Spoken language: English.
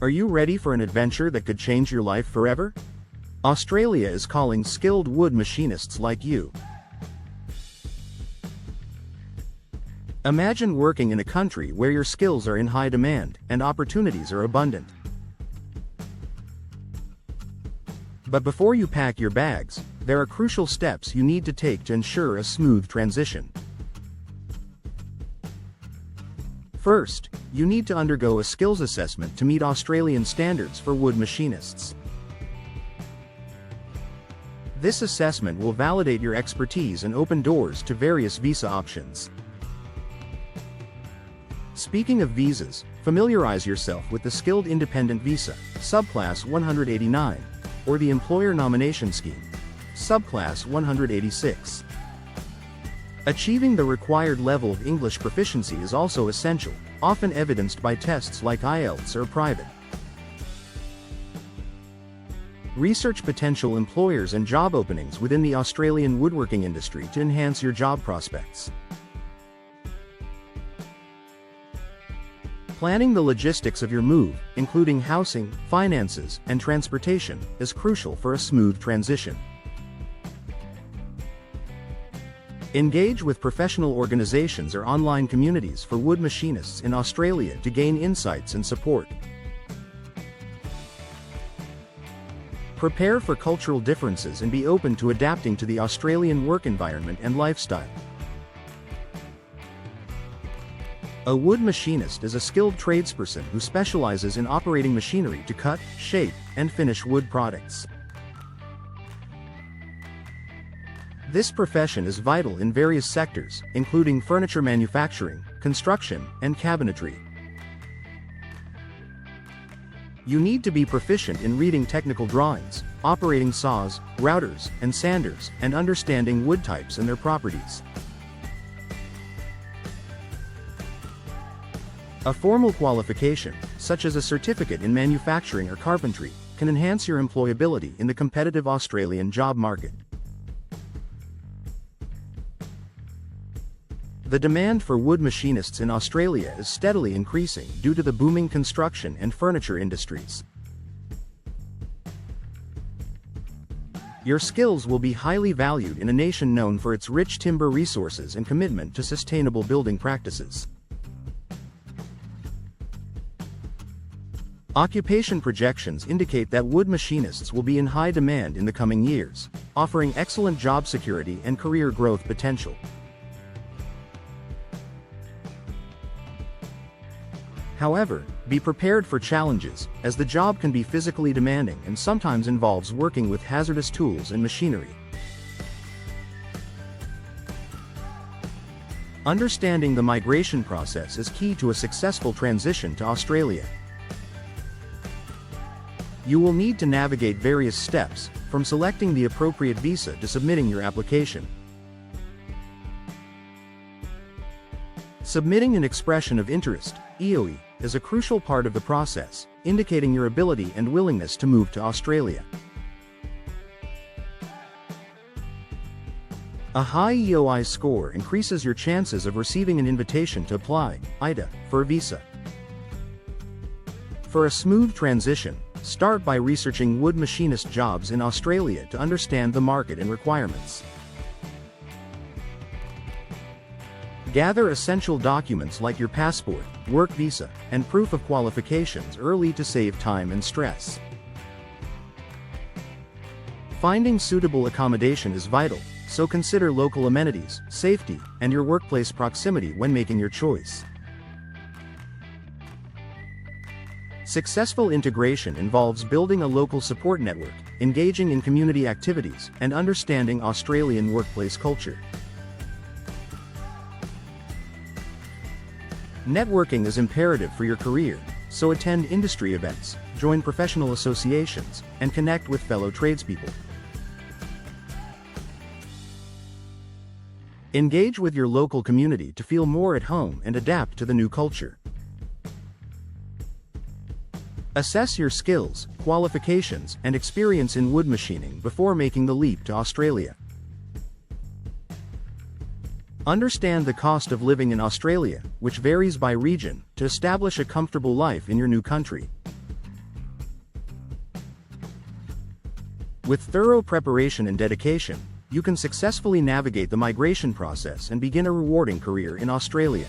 Are you ready for an adventure that could change your life forever? Australia is calling skilled wood machinists like you. Imagine working in a country where your skills are in high demand and opportunities are abundant. But before you pack your bags, there are crucial steps you need to take to ensure a smooth transition. First, you need to undergo a skills assessment to meet Australian standards for wood machinists. This assessment will validate your expertise and open doors to various visa options. Speaking of visas, familiarize yourself with the Skilled Independent Visa, Subclass 189, or the Employer Nomination Scheme, Subclass 186. Achieving the required level of English proficiency is also essential, often evidenced by tests like IELTS or private. Research potential employers and job openings within the Australian woodworking industry to enhance your job prospects. Planning the logistics of your move, including housing, finances, and transportation, is crucial for a smooth transition. Engage with professional organizations or online communities for wood machinists in Australia to gain insights and support. Prepare for cultural differences and be open to adapting to the Australian work environment and lifestyle. A wood machinist is a skilled tradesperson who specializes in operating machinery to cut, shape, and finish wood products. This profession is vital in various sectors, including furniture manufacturing, construction, and cabinetry. You need to be proficient in reading technical drawings, operating saws, routers, and sanders, and understanding wood types and their properties. A formal qualification, such as a certificate in manufacturing or carpentry, can enhance your employability in the competitive Australian job market. The demand for wood machinists in Australia is steadily increasing due to the booming construction and furniture industries. Your skills will be highly valued in a nation known for its rich timber resources and commitment to sustainable building practices. Occupation projections indicate that wood machinists will be in high demand in the coming years, offering excellent job security and career growth potential. However, be prepared for challenges, as the job can be physically demanding and sometimes involves working with hazardous tools and machinery. Understanding the migration process is key to a successful transition to Australia. You will need to navigate various steps, from selecting the appropriate visa to submitting your application. Submitting an expression of interest, EOI, is a crucial part of the process, indicating your ability and willingness to move to Australia. A high EOI score increases your chances of receiving an invitation to apply, IDA, for a visa. For a smooth transition, start by researching wood machinist jobs in Australia to understand the market and requirements. Gather essential documents like your passport, work visa, and proof of qualifications early to save time and stress. Finding suitable accommodation is vital, so consider local amenities, safety, and your workplace proximity when making your choice. Successful integration involves building a local support network, engaging in community activities, and understanding Australian workplace culture. Networking is imperative for your career, so attend industry events, join professional associations, and connect with fellow tradespeople. Engage with your local community to feel more at home and adapt to the new culture. Assess your skills, qualifications, and experience in wood machining before making the leap to Australia. Understand the cost of living in Australia, which varies by region, to establish a comfortable life in your new country. With thorough preparation and dedication, you can successfully navigate the migration process and begin a rewarding career in Australia.